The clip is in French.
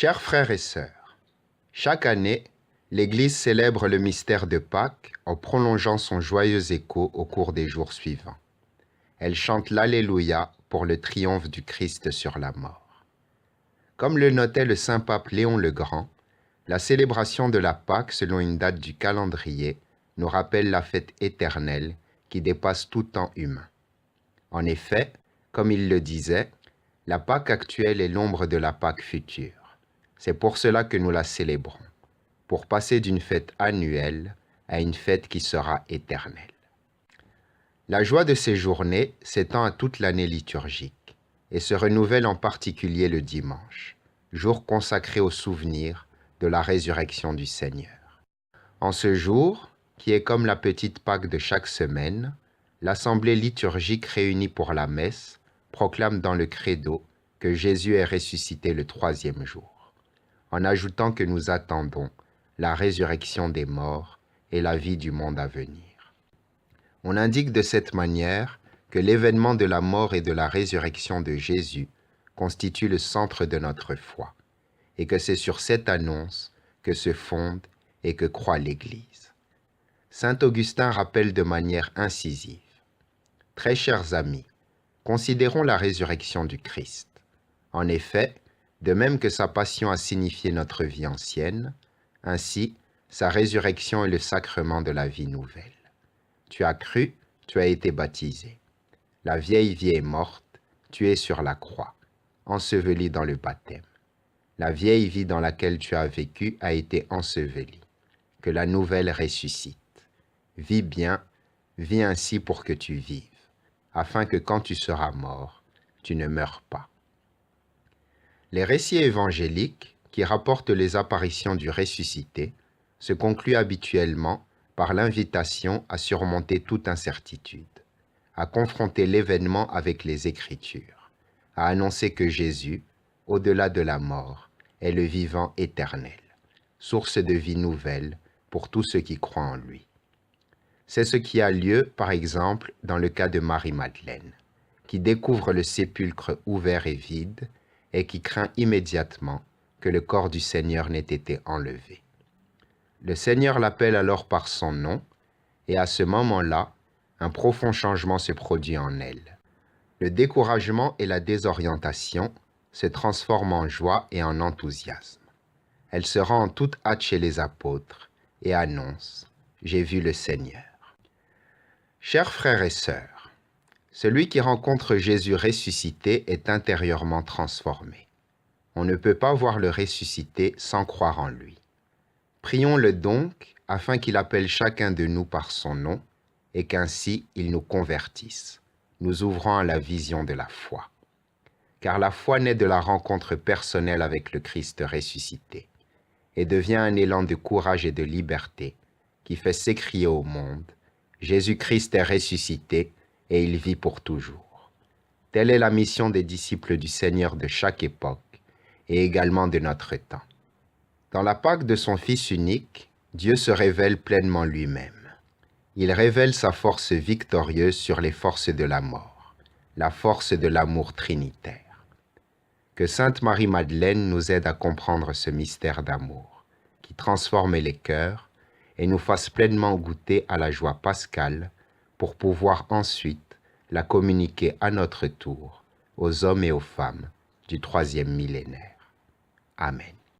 Chers frères et sœurs, chaque année, l'Église célèbre le mystère de Pâques en prolongeant son joyeux écho au cours des jours suivants. Elle chante l'Alléluia pour le triomphe du Christ sur la mort. Comme le notait le saint pape Léon le Grand, la célébration de la Pâques selon une date du calendrier nous rappelle la fête éternelle qui dépasse tout temps humain. En effet, comme il le disait, la Pâque actuelle est l'ombre de la Pâque future. C'est pour cela que nous la célébrons, pour passer d'une fête annuelle à une fête qui sera éternelle. La joie de ces journées s'étend à toute l'année liturgique et se renouvelle en particulier le dimanche, jour consacré au souvenir de la résurrection du Seigneur. En ce jour, qui est comme la petite Pâque de chaque semaine, l'assemblée liturgique réunie pour la messe proclame dans le credo que Jésus est ressuscité le troisième jour, en ajoutant que nous attendons la résurrection des morts et la vie du monde à venir. On indique de cette manière que l'événement de la mort et de la résurrection de Jésus constitue le centre de notre foi, et que c'est sur cette annonce que se fonde et que croit l'Église. Saint Augustin rappelle de manière incisive: « Très chers amis, considérons la résurrection du Christ. En effet, de même que sa passion a signifié notre vie ancienne, ainsi sa résurrection est le sacrement de la vie nouvelle. Tu as cru, tu as été baptisé. La vieille vie est morte, tu es sur la croix, enseveli dans le baptême. La vieille vie dans laquelle tu as vécu a été ensevelie. Que la nouvelle ressuscite. Vis bien, vis ainsi pour que tu vives, afin que quand tu seras mort, tu ne meures pas. » Les récits évangéliques, qui rapportent les apparitions du ressuscité, se concluent habituellement par l'invitation à surmonter toute incertitude, à confronter l'événement avec les Écritures, à annoncer que Jésus, au-delà de la mort, est le vivant éternel, source de vie nouvelle pour tous ceux qui croient en lui. C'est ce qui a lieu, par exemple, dans le cas de Marie-Madeleine, qui découvre le sépulcre ouvert et vide et qui craint immédiatement que le corps du Seigneur n'ait été enlevé. Le Seigneur l'appelle alors par son nom, et à ce moment-là, un profond changement se produit en elle. Le découragement et la désorientation se transforment en joie et en enthousiasme. Elle se rend en toute hâte chez les apôtres et annonce « J'ai vu le Seigneur ». Chers frères et sœurs, celui qui rencontre Jésus ressuscité est intérieurement transformé. On ne peut pas voir le ressuscité sans croire en lui. Prions-le donc afin qu'il appelle chacun de nous par son nom et qu'ainsi il nous convertisse, nous ouvrant à la vision de la foi. Car la foi naît de la rencontre personnelle avec le Christ ressuscité et devient un élan de courage et de liberté qui fait s'écrier au monde « Jésus-Christ est ressuscité et il vit pour toujours ». Telle est la mission des disciples du Seigneur de chaque époque et également de notre temps. Dans la Pâque de son Fils unique, Dieu se révèle pleinement lui-même. Il révèle sa force victorieuse sur les forces de la mort, la force de l'amour trinitaire. Que Sainte Marie-Madeleine nous aide à comprendre ce mystère d'amour, qui transforme les cœurs et nous fasse pleinement goûter à la joie pascale pour pouvoir ensuite la communiquer à notre tour aux hommes et aux femmes du troisième millénaire. Amen.